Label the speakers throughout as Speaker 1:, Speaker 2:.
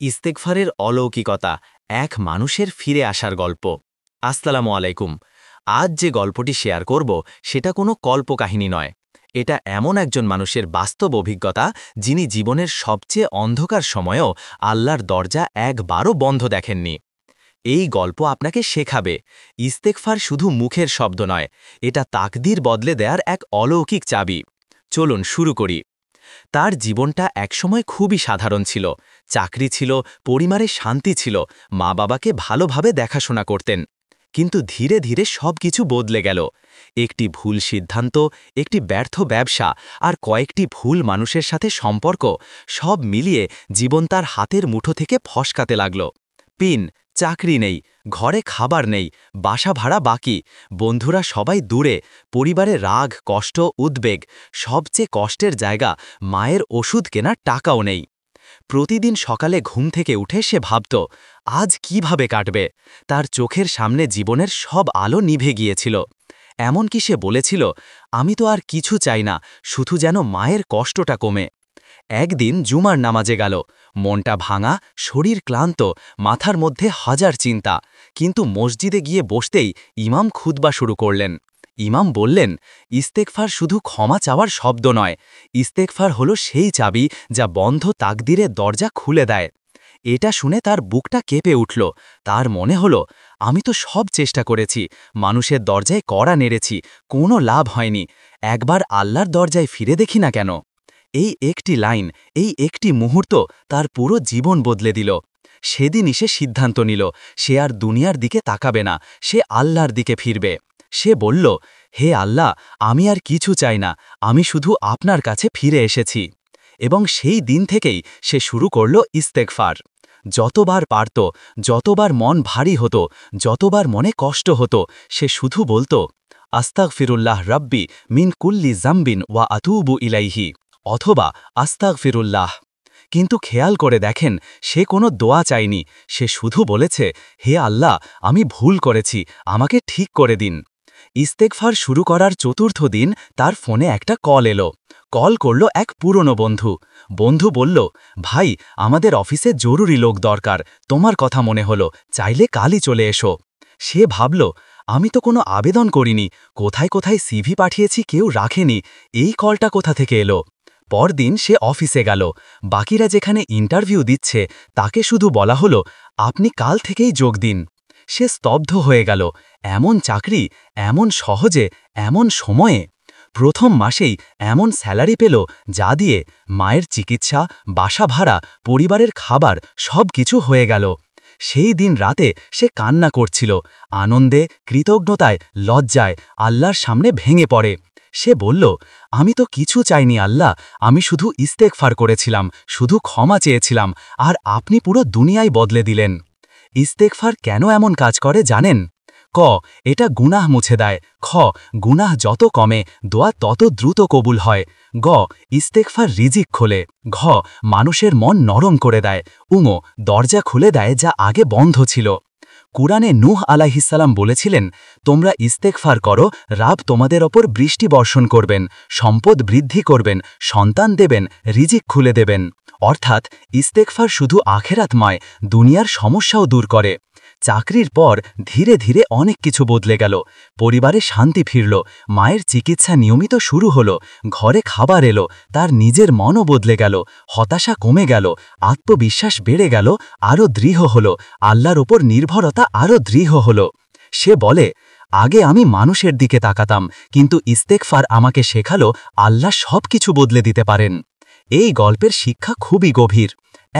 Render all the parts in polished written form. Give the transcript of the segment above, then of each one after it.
Speaker 1: ইস্তেগফারের অলৌকিকতা, এক মানুষের ফিরে আসার গল্প। আসসালামু আলাইকুম। আজ যে গল্পটি শেয়ার করব সেটা কোনো কল্পকাহিনী নয়। এটা এমন একজন মানুষের বাস্তব অভিজ্ঞতা যিনি জীবনের সবচেয়ে অন্ধকার সময়েও আল্লাহর দরজা একবারও বন্ধ দেখেননি। এই গল্প আপনাকে শেখাবে ইস্তেগফার শুধু মুখের শব্দ নয়, এটা তাকদীর বদলে দেয়ার এক অলৌকিক চাবি। চলুন শুরু করি। তার জীবনটা একসময় খুবই সাধারণ ছিল। চাকরি ছিল, পরিবারে শান্তি ছিল, মা বাবাকে ভালোভাবে দেখাশোনা করতেন। কিন্তু ধীরে ধীরে সবকিছু বদলে গেল। একটি ভুল সিদ্ধান্ত, একটি ব্যর্থ ব্যবসা আর কয়েকটি ভুল মানুষের সাথে সম্পর্ক, সব মিলিয়ে জীবন তার হাতের মুঠো থেকে ফসকাতে লাগল। পিন, চাকরি নেই, ঘরে খাবার নেই, বাসা ভাড়া বাকি, বন্ধুরা সবাই দূরে, পরিবারে রাগ, কষ্ট, উদ্বেগ, সবচেয়ে কষ্টের জায়গা মায়ের ওষুধ কেনার টাকাও নেই। প্রতিদিন সকালে ঘুম থেকে উঠে সে ভাবত, আজ কিভাবে কাটবে। তার চোখের সামনে জীবনের সব আলো নিভে গিয়েছিল। এমনকি সে বলেছিল, আমি তো আর কিছু চাই না, শুধু যেন মায়ের কষ্টটা কমে। একদিন জুমার নামাজে গেল, মনটা ভাঙা, শরীর ক্লান্ত, মাথার মধ্যে হাজার চিন্তা। কিন্তু মসজিদে গিয়ে বসতেই ইমাম খুতবা শুরু করলেন। ইমাম বললেন, ইস্তেগফার শুধু ক্ষমা চাওয়ার শব্দ নয়, ইস্তেগফার হলো সেই চাবি যা বন্ধ তাকদীরের দরজা খুলে দেয়। এটা শুনে তার বুকটা কেঁপে উঠল। তার মনে হলো, আমি তো সব চেষ্টা করেছি, মানুষের দরজায় কড়া নেড়েছি, কোনো লাভ হয়নি। একবার আল্লাহর দরজায় ফিরে দেখি না কেন। এই একটি লাইন, এই একটি মুহূর্ত তার পুরো জীবন বদলে দিল। সেদিনই সে সিদ্ধান্ত নিল, সে আর দুনিয়ার দিকে তাকাবে না, সে আল্লাহর দিকে ফিরবে। সে বলল, হে আল্লাহ, আমি আর কিছু চাই না, আমি শুধু আপনার কাছে ফিরে এসেছি। এবং সেই দিন থেকেই সে শুরু করল ইস্তেগফার। যতবার পারত, যতবার মন ভারী হতো, যতবার মনে কষ্ট হতো, সে শুধু বলতো, আস্তাগফিরুল্লাহ রাব্বি মিন কুল্লি জাম্বিন ওয়া আতুবু ইলাইহি, অথবা আস্তাগফিরুল্লাহ। কিন্তু খেয়াল করে দেখেন, সে কোনো দোয়া চায়নি, সে শুধু বলেছে, হে আল্লাহ, আমি ভুল করেছি, আমাকে ঠিক করে দিন। ইস্তেগফার শুরু করার চতুর্থ দিন তার ফোনে একটা কল এলো। কল করল এক পুরনো বন্ধু। বন্ধু বলল, ভাই, আমাদের অফিসে জরুরি লোক দরকার, তোমার কথা মনে হলো, চাইলে কালই চলে এসো। সে ভাবল, আমি তো কোনো আবেদন করিনি, কোথায় কোথায় সিভি পাঠিয়েছি কেউ রাখেনি, এই কলটা কোথা থেকে এলো। পরদিন সে অফিসে গেল। বাকিরা যেখানে ইন্টারভিউ দিচ্ছে, তাকে শুধু বলা হলো, আপনি কাল থেকেই যোগ দিন। সে স্তব্ধ হয়ে গেল। এমন চাকরি, এমন সহজে, এমন সময়ে। প্রথম মাসেই এমন স্যালারি পেল যা দিয়ে মায়ের চিকিৎসা, বাসা ভাড়া, পরিবারের খাবার সব কিছু হয়ে গেল। সেই দিন রাতে সে কান্না করছিল, আনন্দে, কৃতজ্ঞতায়, লজ্জায় আল্লাহর সামনে ভেঙে পড়ে। সে বলল, আমি তো কিছু চাইনি আল্লাহ, আমি শুধু ইস্তেগফার করেছিলাম, শুধু ক্ষমা চেয়েছিলাম, আর আপনি পুরো দুনিয়ায় বদলে দিলেন। ইস্তেগফার কেন এমন কাজ করে জানেন? ক, এটা গুনাহ মুছে দেয়। খ, গুনাহ যত কমে, দোয়া তত দ্রুত কবুল হয়। গ, ইস্তেগফার রিজিক খোলে। ঘ, মানুষের মন নরম করে দেয়। উঙ, দরজা খুলে দেয় যা আগে বন্ধ ছিল। কুরআনে নূহ আলাইহিসসালাম বলেছিলেন, তোমরা ইস্তেগফার করো, রাব তোমাদের ওপর বৃষ্টি বর্ষণ করবেন, সম্পদ বৃদ্ধি করবেন, সন্তান দেবেন, রিজিক খুলে দেবেন। অর্থাৎ ইস্তেগফার শুধু আখেরাতময়, দুনিয়ার সমস্যাও দূর করে। চাকরির পর ধীরে ধীরে অনেক কিছু বদলে গেল। পরিবারে শান্তি ফিরল, মায়ের চিকিৎসা নিয়মিত শুরু হলো, ঘরে খাবার এলো, তার নিজের মনও বদলে গেল, হতাশা কমে গেল, আত্মবিশ্বাস বেড়ে গেল, আরও দৃঢ় হলো, আল্লাহর ওপর নির্ভরতা আরও দৃঢ় হলো। সে বলে, আগে আমি মানুষের দিকে তাকাতাম, কিন্তু ইস্তেগফার আমাকে শেখালো আল্লাহ সব কিছু বদলে দিতে পারেন। এই গল্পের শিক্ষা খুবই গভীর।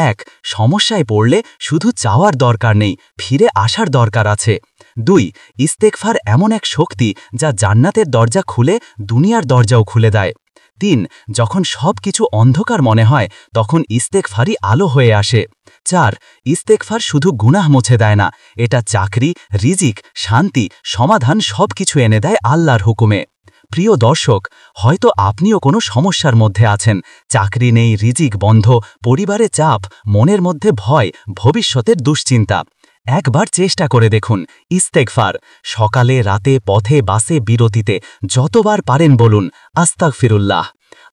Speaker 1: এক, সমস্যায় পড়লে শুধু চাওয়ার দরকার নেই, ফিরে আসার দরকার আছে। দুই, ইস্তেগফার এমন এক শক্তি যা জান্নাতের দরজা খুলে দুনিয়ার দরজাও খুলে দেয়। তিন, যখন সব কিছু অন্ধকার মনে হয়, তখন ইস্তেগফারই আলো হয়ে আসে। চার, ইস্তেগফার শুধু গুনাহ মুছে দেয় না, এটা চাকরি, রিজিক, শান্তি, সমাধান সব কিছু এনে দেয় আল্লাহর হুকুমে। প্রিয় দর্শক, হয়তো আপনিও কোনো সমস্যার মধ্যে আছেন, চাকরি নেই, রিজিক বন্ধ, পরিবারে চাপ, মনের মধ্যে ভয়, ভবিষ্যতের দুশ্চিন্তা। একবার চেষ্টা করে দেখুন ইস্তেগফার। সকালে, রাতে, পথে, বাসে, বিরতিতে যতবার পারেন বলুন, আস্তাগফিরুল্লাহ।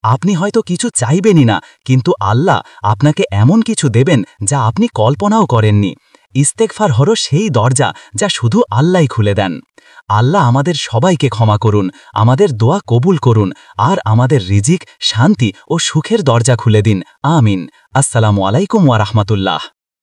Speaker 2: আপনি হয়তো কিছু চাইবেনই না, কিন্তু আল্লাহ আপনাকে এমন কিছু দেবেন যা আপনি কল্পনাও করেননি। ইস্তেগফার হলো সেই দরজা যা শুধু আল্লাহই খুলে দেন। আল্লাহ আমাদের সবাইকে ক্ষমা করুন, আমাদের দোয়া কবুল করুন, আর আমাদের রিজিক, শান্তি ও সুখের দরজা খুলে দিন। আমিন। আসসালামু আলাইকুম ওয়া রাহমাতুল্লাহ।